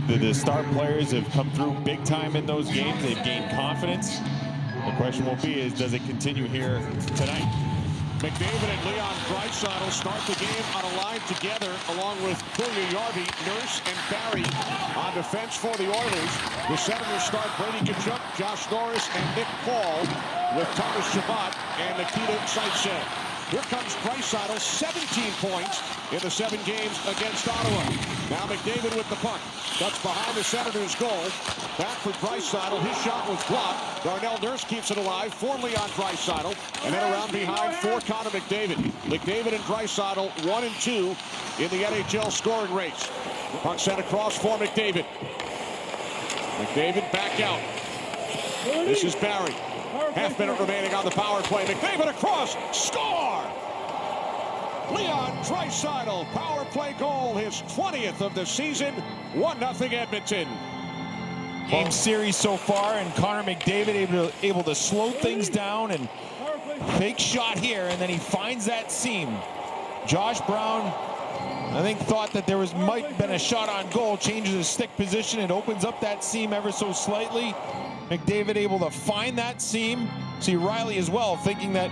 the star players have come through big time in those games. They've gained confidence. The question will be is, does it continue here tonight? McDavid and Leon Draisaitl start the game on a line together, along with Puljujärvi, Nurse, and Barrie on defense for the Oilers. The Senators start Brady Tkachuk, Josh Norris, and Nick Paul, with Thomas Chabot and Nikita Zaitsev. Here comes Draisaitl, 17 points in the 7 games against Ottawa. Now McDavid with the puck. Cuts behind the Senators' goal. Back for Draisaitl. His shot was blocked. Darnell Nurse keeps it alive for Leon Draisaitl. And then around behind for Connor McDavid. McDavid and Draisaitl 1 and 2 in the NHL scoring race. Puck sent across for McDavid. McDavid back out. This is Barrie. Half minute remaining on the power play. McDavid across. Score! Leon Draisaitl, power play goal, his 20th of the season. 1-0 Edmonton. Game series so far, and Connor McDavid able to slow things down, and fake shot here, and then he finds that seam. Josh Brown, I think, thought that there might have been a shot on goal, changes his stick position, and opens up that seam ever so slightly. McDavid able to find that seam. See Riley as well, thinking that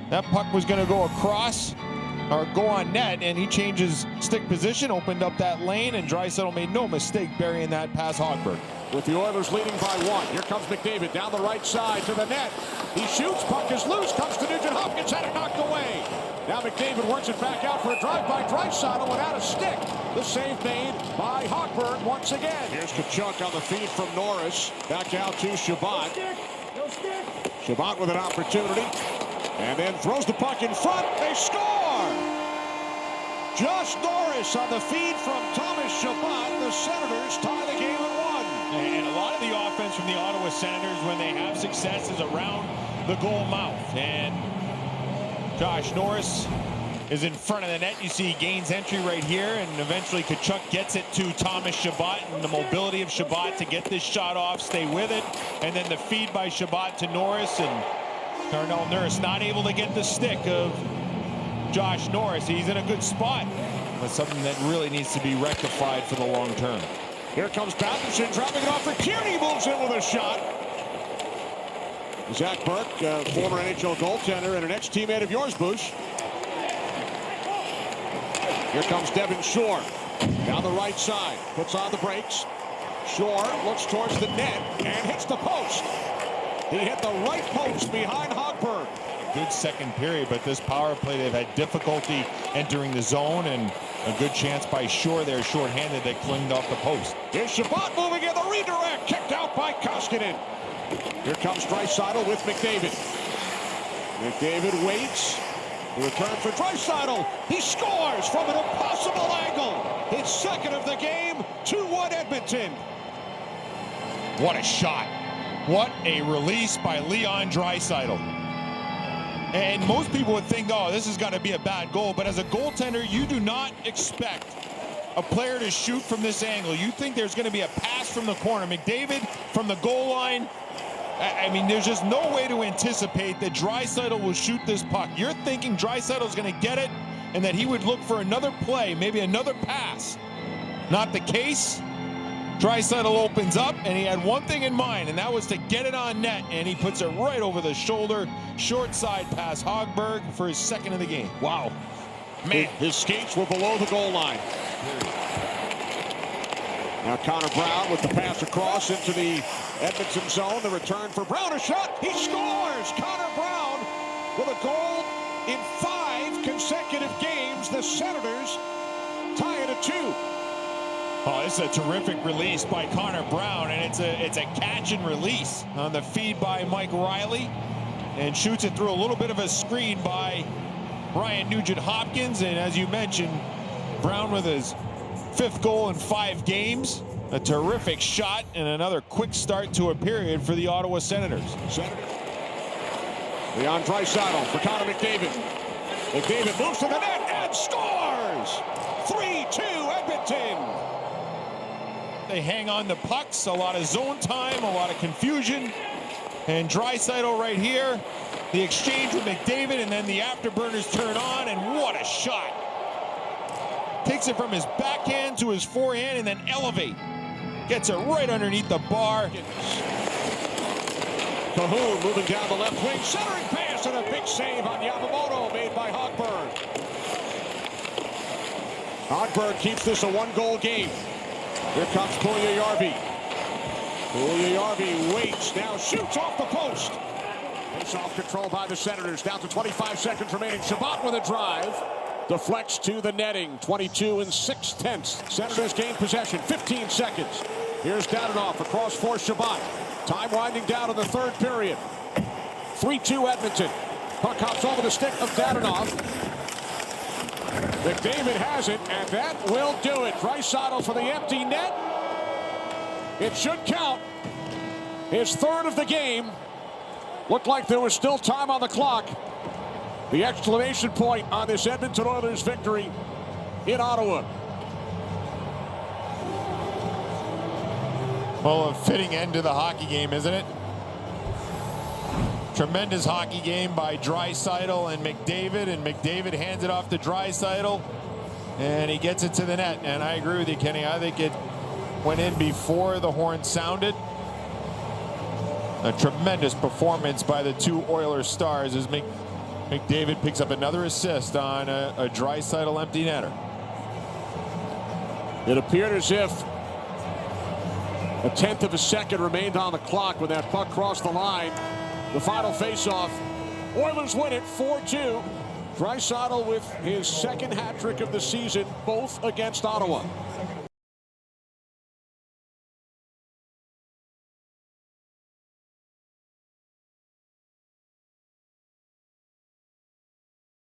that puck was going to go across or go on net, and he changes stick position, opened up that lane, and Draisaitl made no mistake burying that past Hogberg. With the Oilers leading by 1, here comes McDavid down the right side to the net. He shoots, puck is loose, comes to Nugent Hopkins, had it knocked away. Now McDavid works it back out for a drive by Draisaitl without a stick. The save made by Hogberg once again. Here's Tkachuk on the feed from Norris. Back out to Chabot. Chabot with an opportunity. And then throws the puck in front. They score! Josh Norris on the feed from Thomas Chabot. The Senators tie the game at 1. And a lot of the offense from the Ottawa Senators, when they have success, is around the goal mouth. And Josh Norris is in front of the net. You see he gains entry right here, and eventually Tkachuk gets it to Thomas Chabot, and the mobility of Chabot to get this shot off, stay with it, and then the feed by Chabot to Norris, and Darnell Nurse not able to get the stick of Josh Norris. He's in a good spot, but something that really needs to be rectified for the long term. Here comes Patterson, dropping it off for Kearney, moves in with a shot. Zach Burke, former NHL goaltender and an ex-teammate of yours, Bush. Here comes Devin Shore down the right side, puts on the brakes. Shore looks towards the net and hits the post. He hit the right post behind Hogberg. Good second period, but this power play, they've had difficulty entering the zone, and a good chance by Shore there, shorthanded, that clinged off the post. Here's Chabot moving in the redirect, kicked out by Koskinen. Here comes Draisaitl with McDavid. McDavid waits. The return for Draisaitl. He scores from an impossible angle. His second of the game. 2-1 Edmonton. What a shot. What a release by Leon Draisaitl. And most people would think, oh, this has got to be a bad goal. But as a goaltender, you do not expect a player to shoot from this angle. You think there's going to be a pass from the corner. McDavid from the goal line. I mean, there's just no way to anticipate that Draisaitl will shoot this puck. You're thinking Draisaitl's going to get it and that he would look for another play, maybe another pass. Not the case. Draisaitl opens up, and he had one thing in mind, and that was to get it on net, and he puts it right over the shoulder. Short side pass Hogberg for his second of the game. Wow. Man, his skates were below the goal line. Now Connor Brown with the pass across into the Edmonton zone. The return for Brown, a shot. He scores! Connor Brown with a goal in 5 consecutive games. The Senators tie it at 2. Oh, this is a terrific release by Connor Brown, and it's a catch and release on the feed by Mike Riley, and shoots it through a little bit of a screen by Ryan Nugent-Hopkins. And as you mentioned, Brown with his 5th goal in 5 games. A terrific shot and another quick start to a period for the Ottawa Senators. Leon Draisaitl for Connor McDavid. McDavid moves to the net and scores! 3-2 Edmonton. They hang on to pucks, a lot of zone time, a lot of confusion. And Draisaitl right here, the exchange with McDavid, and then the afterburners turn on, and what a shot. Takes it from his backhand to his forehand and then elevate. Gets it right underneath the bar. Cahoon moving down the left wing. Centering pass and a big save on Yamamoto made by Hogberg. Hogberg keeps this a one-goal game. Here comes Puljujärvi. Puljujärvi waits, now shoots off the post. Face-off control by the Senators. Down to 25 seconds remaining. Chabot with a drive. Deflects to the netting. 22 6/10. Senators gain possession. 15 seconds. Here's Dadonov across for Chabot. Time winding down in the third period. 3-2 Edmonton. Puck hops over the stick of Dadonov. McDavid has it, and that will do it. Draisaitl for the empty net. It should count. His third of the game. Looked like there was still time on the clock. The exclamation point on this Edmonton Oilers victory in Ottawa. Well, a fitting end to the hockey game, isn't it? Tremendous hockey game by Draisaitl and McDavid hands it off to Draisaitl, and he gets it to the net. And I agree with you, Kenny. I think it went in before the horn sounded. A tremendous performance by the two Oilers stars as McDavid picks up another assist on a Draisaitl empty netter. It appeared as if a tenth of a second remained on the clock when that puck crossed the line. The final face-off. Oilers win it 4-2. Draisaitl with his second hat trick of the season, both against Ottawa.